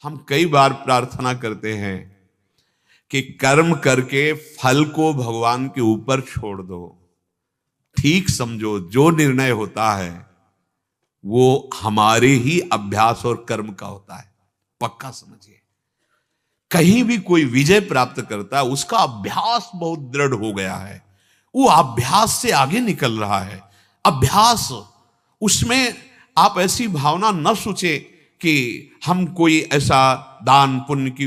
हम कई बार प्रार्थना करते हैं कि कर्म करके फल को भगवान के ऊपर छोड़ दो, ठीक समझो जो निर्णय होता है वो हमारे ही अभ्यास और कर्म का होता है। पक्का समझिए, कहीं भी कोई विजय प्राप्त करता है उसका अभ्यास बहुत दृढ़ हो गया है, वो अभ्यास से आगे निकल रहा है। अभ्यास, उसमें आप ऐसी भावना न सोचे कि हम कोई ऐसा दान पुण्य की,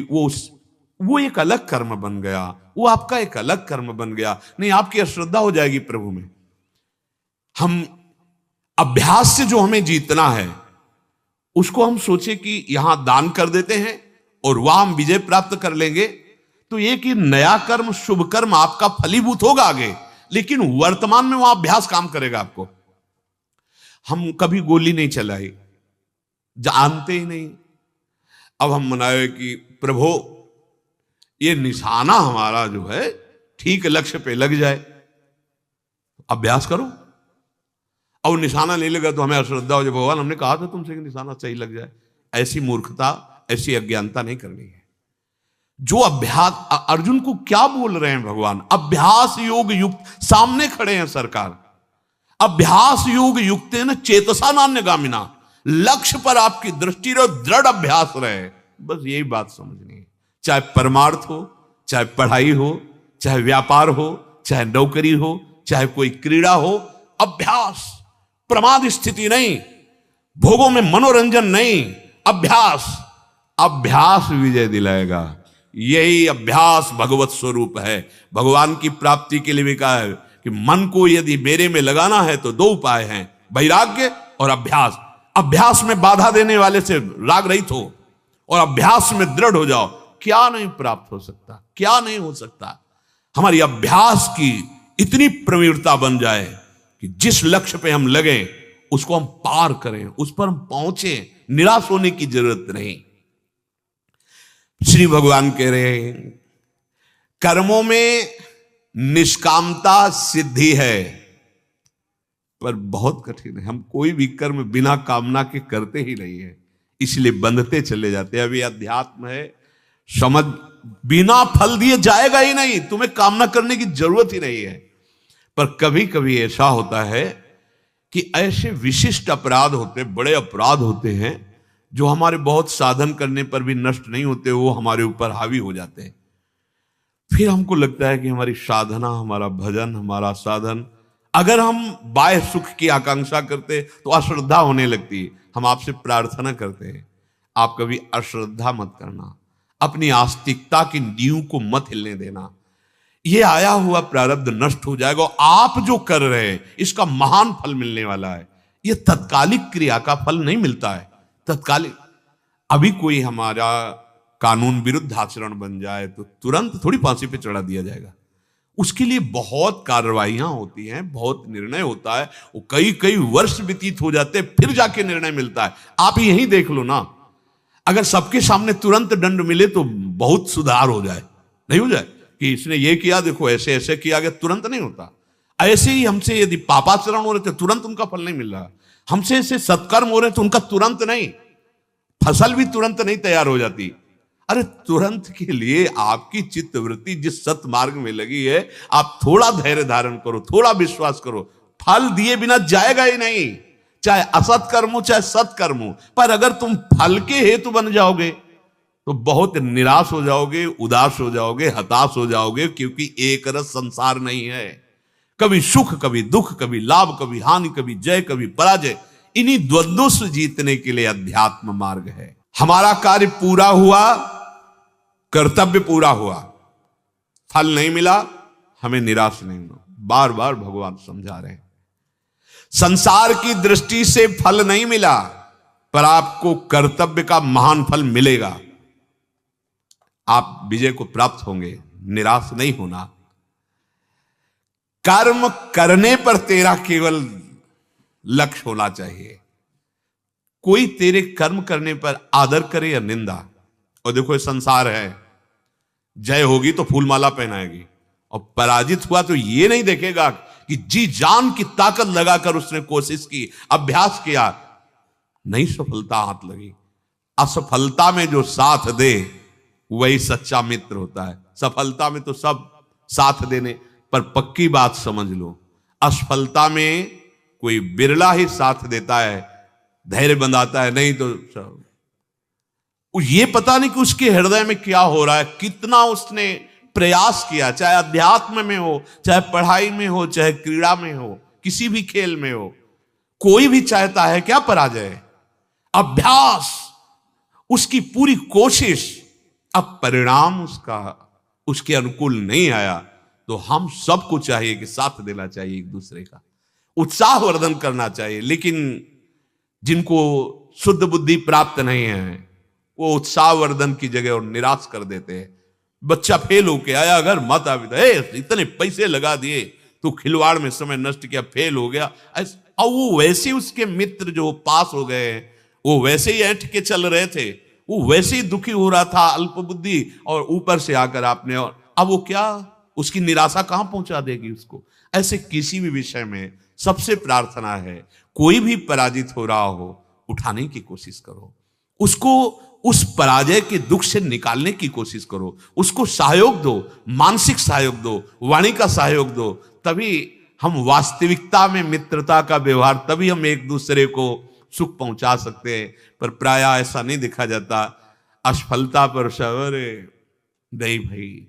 वो एक अलग कर्म बन गया, वो आपका एक अलग कर्म बन गया। नहीं, आपकी अश्रद्धा हो जाएगी प्रभु में। हम अभ्यास से जो हमें जीतना है उसको हम सोचे कि यहां दान कर देते हैं और वहां हम विजय प्राप्त कर लेंगे, तो एक ही नया कर्म, शुभ कर्म आपका फलीभूत होगा आगे, लेकिन वर्तमान में वहां अभ्यास काम करेगा आपको। हम कभी गोली नहीं चलाई, जानते ही नहीं। अब हम मनाए कि प्रभु ये निशाना हमारा जो है ठीक लक्ष्य पे लग जाए, अभ्यास करो। और निशाना नहीं लगा तो हमें अश्रद्धा हो जाए, भगवान हमने कहा था तुमसे कि निशाना सही लग जाए। ऐसी मूर्खता, ऐसी अज्ञानता नहीं करनी है। जो अभ्यास, अर्जुन को क्या बोल रहे हैं भगवान? अभ्यास योग युक्त, सामने खड़े हैं सरकार। अभ्यास योग युक्त है ना, चेतसा नान्यगामिना, लक्ष्य पर आपकी दृष्टि रहे, दृढ़ अभ्यास रहे। बस यही बात समझनी है। चाहे परमार्थ हो, चाहे पढ़ाई हो, चाहे व्यापार हो, चाहे नौकरी हो, चाहे कोई क्रीड़ा हो, अभ्यास, प्रमाद स्थिति नहीं, भोगों में मनोरंजन नहीं, अभ्यास। अभ्यास विजय दिलाएगा। यही अभ्यास भगवत स्वरूप है। भगवान की प्राप्ति के लिए भी कहा है कि मन को यदि मेरे में लगाना है तो दो उपाय हैं, वैराग्य और अभ्यास। अभ्यास में बाधा देने वाले से राग रहित हो और अभ्यास में दृढ़ हो जाओ। क्या नहीं प्राप्त हो सकता, क्या नहीं हो सकता। हमारी अभ्यास की इतनी प्रवीणता बन जाए कि जिस लक्ष्य पे हम लगे उसको हम पार करें, उस पर हम पहुंचे, निराश होने की जरूरत नहीं। श्री भगवान कह रहे हैं कर्मों में निष्कामता सिद्धि है, पर बहुत कठिन है। हम कोई भी कर्म बिना कामना के करते ही नहीं है, इसलिए बंधते चले जाते हैं। अभी अध्यात्म है, समझ, बिना फल दिए जाएगा ही नहीं, तुम्हें कामना करने की जरूरत ही नहीं है। पर कभी कभी ऐसा होता है कि ऐसे विशिष्ट अपराध होते, बड़े अपराध होते हैं जो हमारे बहुत साधन करने पर भी नष्ट नहीं होते, वो हमारे ऊपर हावी हो जाते हैं। फिर हमको लगता है कि हमारी साधना, हमारा भजन, हमारा साधन, अगर हम बाह्य सुख की आकांक्षा करते तो अश्रद्धा होने लगती है। हम आपसे प्रार्थना करते हैं, आप कभी अश्रद्धा मत करना, अपनी आस्तिकता की नींव को मत हिलने देना। ये आया हुआ प्रारब्ध नष्ट हो जाएगा। आप जो कर रहे हैं इसका महान फल मिलने वाला है। ये तत्कालिक क्रिया का फल नहीं मिलता है, तत्कालिक। अभी कोई हमारा कानून विरुद्ध आचरण बन जाए तो तुरंत थोड़ी फांसी पे चढ़ा दिया जाएगा। उसके लिए बहुत कार्रवाइयां होती हैं, बहुत निर्णय होता है, वो कई कई वर्ष व्यतीत हो जाते हैं, फिर जाके निर्णय मिलता है। आप यही देख लो ना, अगर सबके सामने तुरंत दंड मिले तो बहुत सुधार हो जाए, नहीं हो जाए कि इसने ये किया, देखो ऐसे ऐसे किया गया, तुरंत नहीं होता। ऐसे ही हमसे यदि पापाचरण हो रहे थे तुरंत उनका फल नहीं मिल रहा, हमसे ऐसे सत्कर्म हो रहे तो उनका तुरंत नहीं, फसल भी तुरंत नहीं तैयार हो जाती। अरे तुरंत के लिए आपकी चित्त वृत्ति जिस सत मार्ग में लगी है, आप थोड़ा धैर्य धारण करो, थोड़ा विश्वास करो, फल दिए बिना जाएगा ही नहीं। चाहे असत कर्म हो चाहे सत्कर्म हो, पर अगर तुम फल के हेतु बन जाओगे तो बहुत निराश हो जाओगे, उदास हो जाओगे, हताश हो जाओगे, क्योंकि एक रस संसार नहीं है। कभी सुख, कभी दुख, कभी लाभ, कभी हानि, कभी जय, कभी पराजय। इन्हीं द्वंद्वों से जीतने के लिए अध्यात्म मार्ग है। हमारा कार्य पूरा हुआ, कर्तव्य पूरा हुआ, फल नहीं मिला, हमें निराश नहीं होना। बार बार भगवान समझा रहे हैं, संसार की दृष्टि से फल नहीं मिला, पर आपको कर्तव्य का महान फल मिलेगा। आप विजय को प्राप्त होंगे, निराश नहीं होना। कर्म करने पर तेरा केवल लक्ष्य होना चाहिए। कोई तेरे कर्म करने पर आदर करे या निंदा, और देखो ये संसार है, जय होगी तो फूलमाला पहनाएगी, और पराजित हुआ तो ये नहीं देखेगा कि जी जान की ताकत लगाकर उसने कोशिश की, अभ्यास किया, नहीं सफलता हाथ लगी, असफलता में जो साथ दे वही सच्चा मित्र होता है। सफलता में तो सब साथ देने, पर पक्की बात समझ लो, असफलता में कोई बिरला ही साथ देता है, धैर्य बंधाता है, नहीं तो सब ये पता नहीं कि उसके हृदय में क्या हो रहा है, कितना उसने प्रयास किया, चाहे अध्यात्म में हो, चाहे पढ़ाई में हो, चाहे क्रीड़ा में हो, किसी भी खेल में हो। कोई भी चाहता है क्या पराजय, अभ्यास, उसकी पूरी कोशिश, अब परिणाम उसका उसके अनुकूल नहीं आया, तो हम सबको चाहिए कि साथ देना चाहिए, एक दूसरे का उत्साहवर्धन करना चाहिए। लेकिन जिनको शुद्ध बुद्धि प्राप्त नहीं है वो उत्साहवर्धन की जगह और निराश कर देते हैं। बच्चा फेल होके आया अगर मत इतने पैसे लगा दिए तो खिलवाड़ में समय नष्ट किया, फेल हो गया, और वो वैसे उसके मित्र जो पास हो गए वो वैसे ही ऐंठ के चल रहे थे, वो वैसे ही दुखी हो रहा था, अल्प बुद्धि, और ऊपर से आकर आपने, और अब वो क्या, उसकी निराशा कहां पहुंचा देगी उसको। ऐसे किसी भी विषय में सबसे प्रार्थना है, कोई भी पराजित हो रहा हो उठाने की कोशिश करो, उसको उस पराजय के दुख से निकालने की कोशिश करो, उसको सहयोग दो, मानसिक सहयोग दो, वाणी का सहयोग दो, तभी हम वास्तविकता में मित्रता का व्यवहार, तभी हम एक दूसरे को सुख पहुंचा सकते हैं। पर प्राय ऐसा नहीं देखा जाता, असफलता पर सवरे नहीं भाई,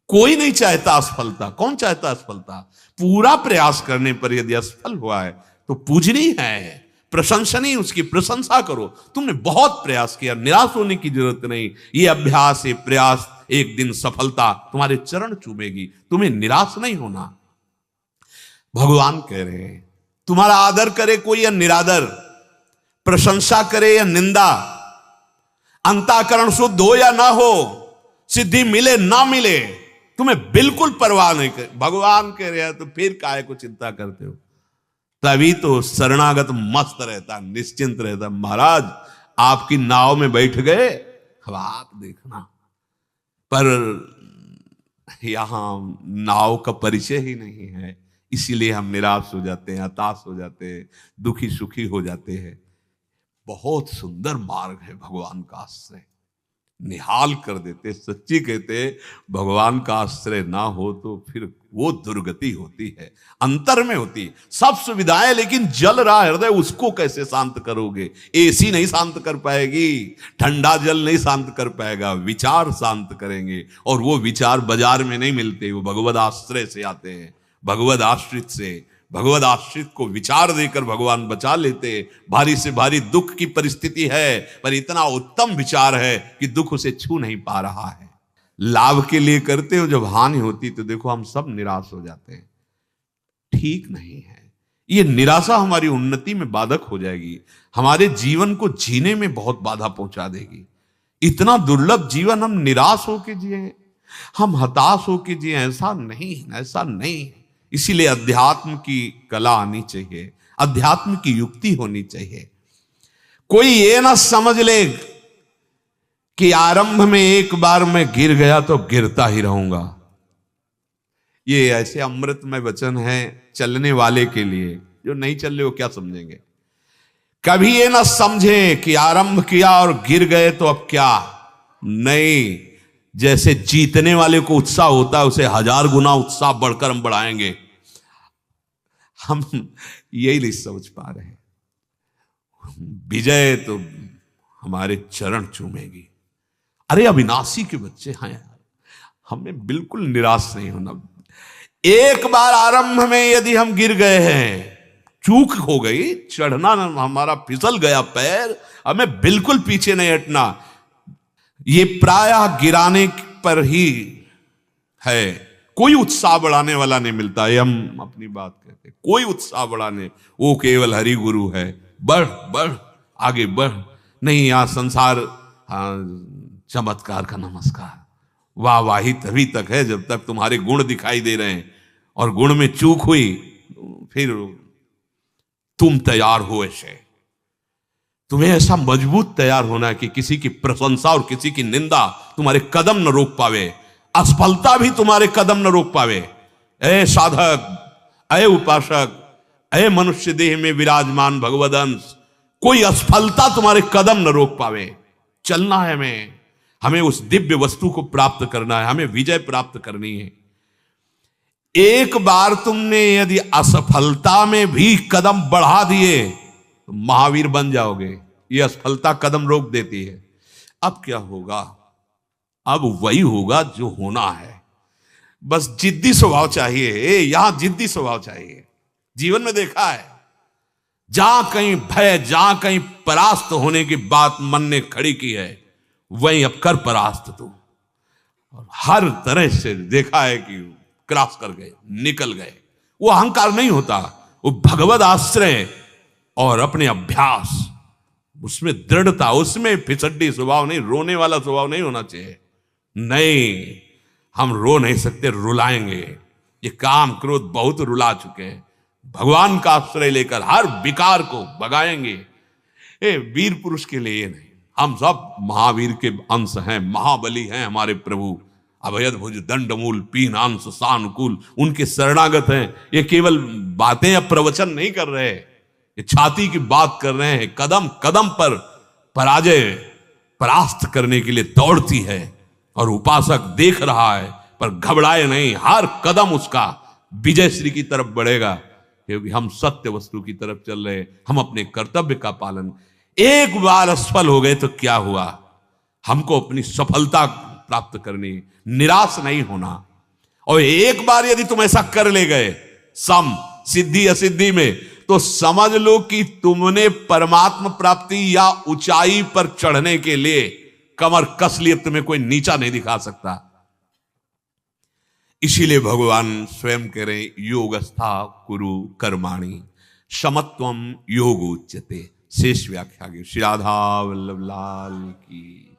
कोई नहीं चाहता असफलता, कौन चाहता असफलता। पूरा प्रयास करने पर यदि असफल हुआ है तो पूजनीय है, प्रशंसनीय, उसकी प्रशंसा करो, तुमने बहुत प्रयास किया, निराश होने की जरूरत नहीं। ये अभ्यास, ये प्रयास, एक दिन सफलता तुम्हारे चरण चूमेगी, तुम्हें निराश नहीं होना। भगवान कह रहे हैं तुम्हारा आदर करे कोई या निरादर, प्रशंसा करे या निंदा, अंतःकरण शुद्ध हो या ना हो, सिद्धि मिले ना मिले, तुम्हें बिल्कुल परवाह नहीं कर। भगवान कह रहे हैं तो फिर काहे को चिंता करते हो। तभी तो शरणागत मस्त रहता, निश्चिंत रहता। महाराज आपकी नाव में बैठ गए, अब आप देखना, पर यहां नाव का परिचय ही नहीं है, इसीलिए हम निराश हो जाते हैं, हताश हो जाते हैं, दुखी सुखी हो जाते हैं। बहुत सुंदर मार्ग है भगवान का आश्रय, निहाल कर देते। सच्ची कहते भगवान का आश्रय ना हो तो फिर वो दुर्गति होती है, अंतर में होती है। सब सुविधाएं, लेकिन जल रहा हृदय, उसको कैसे शांत करोगे। एसी नहीं शांत कर पाएगी, ठंडा जल नहीं शांत कर पाएगा, विचार शांत करेंगे। और वो विचार बाजार में नहीं मिलते, वो भगवद आश्रय से आते हैं, भगवद आश्रित से। भगवद आश्रित को विचार देकर भगवान बचा लेते। भारी से भारी दुख की परिस्थिति है, पर इतना उत्तम विचार है कि दुख उसे छू नहीं पा रहा है। लाभ के लिए करते हो, जब हानि होती तो देखो हम सब निराश हो जाते हैं। ठीक नहीं है, ये निराशा हमारी उन्नति में बाधक हो जाएगी, हमारे जीवन को जीने में बहुत बाधा पहुंचा देगी। इतना दुर्लभ जीवन हम निराश होके जिए, हम हताश होके जिए, ऐसा नहीं, ऐसा नहीं। इसीलिए अध्यात्म की कला आनी चाहिए, अध्यात्म की युक्ति होनी चाहिए। कोई ये ना समझ ले कि आरंभ में एक बार मैं गिर गया तो गिरता ही रहूंगा। ये ऐसे अमृतमय वचन है चलने वाले के लिए, जो नहीं चल रहे वो क्या समझेंगे। कभी ये ना समझे कि आरंभ किया और गिर गए तो अब क्या, नहीं। जैसे जीतने वाले को उत्साह होता है, उसे 1000 गुना उत्साह बढ़कर हम बढ़ाएंगे। हम यही नहीं समझ पा रहे हैं। विजय तो हमारे चरण चूमेगी। अरे अविनाशी के बच्चे हैं यार, हमें बिल्कुल निराश नहीं होना। एक बार आरंभ में यदि हम गिर गए हैं, चूक हो गई, चढ़ना हमारा फिसल गया पैर, हमें बिल्कुल पीछे नहीं हटना। ये प्रायः गिराने पर ही है, कोई उत्साह बढ़ाने वाला नहीं मिलता। ये हम अपनी बात कहते, कोई उत्साह बढ़ाने, वो केवल हरि गुरु है, बढ़ बढ़ आगे बढ़। नहीं, यहां संसार, चमत्कार का नमस्कार, वाह वाही तभी तक है जब तक तुम्हारे गुण दिखाई दे रहे हैं, और गुण में चूक हुई फिर तुम तैयार हो। ऐसे तुम्हें ऐसा मजबूत तैयार होना है कि किसी की प्रशंसा और किसी की निंदा तुम्हारे कदम न रोक पावे, असफलता भी तुम्हारे कदम न रोक पावे। ऐ साधक, ऐ उपासक, ऐ मनुष्य देह में विराजमान भगवदंश, कोई असफलता तुम्हारे कदम न रोक पावे। चलना है हमें उस दिव्य वस्तु को प्राप्त करना है, हमें विजय प्राप्त करनी है। एक बार तुमने यदि असफलता में भी कदम बढ़ा दिए तो महावीर बन जाओगे। ये असफलता कदम रोक देती है। अब क्या होगा? अब वही होगा जो होना है। बस जिद्दी स्वभाव चाहिए, यहां जिद्दी स्वभाव चाहिए। जीवन में देखा है, जहां कहीं भय, जहां कहीं परास्त होने की बात मन ने खड़ी की है, वहीं अब कर परास्त तू। और हर तरह से देखा है कि क्रॉस कर गए, निकल गए। वो अहंकार नहीं होता, वो भगवत आश्रय और अपने अभ्यास, उसमें दृढ़ता, उसमें फिसड्डी स्वभाव नहीं, रोने वाला स्वभाव नहीं होना चाहिए। नहीं, हम रो नहीं सकते, रुलाएंगे। ये काम क्रोध बहुत रुला चुके हैं। भगवान का आश्रय लेकर हर विकार को भगाएंगे। वीर पुरुष के लिए नहीं, हम सब महावीर के अंश हैं, महाबली हैं हमारे प्रभु। अभयद भुज दंडमूल पीनांश सानुकूल, उनके शरणागत हैं। ये केवल बातें या प्रवचन नहीं कर रहे, ये छाती की बात कर रहे हैं। कदम कदम पर पराजय परास्त करने के लिए दौड़ती है और उपासक देख रहा है, पर घबराए नहीं। हर कदम उसका विजय श्री की तरफ बढ़ेगा, क्योंकि हम सत्य वस्तु की तरफ चल रहे हैं। हम अपने कर्तव्य का पालन। एक बार असफल हो गए तो क्या हुआ? हमको अपनी सफलता प्राप्त करनी, निराश नहीं होना। और एक बार यदि तुम ऐसा कर ले गए सम सिद्धि असिद्धि में, तो समझ लो कि तुमने परमात्मा प्राप्ति या ऊंचाई पर चढ़ने के लिए कमर कस लिए, तुम्हें कोई नीचा नहीं दिखा सकता। इसीलिए भगवान स्वयं कह रहे, योगस्था कुरु कर्माणि समत्वम योग उच्यते। शेष व्याख्या की श्री राधा वल्लभ लाल की।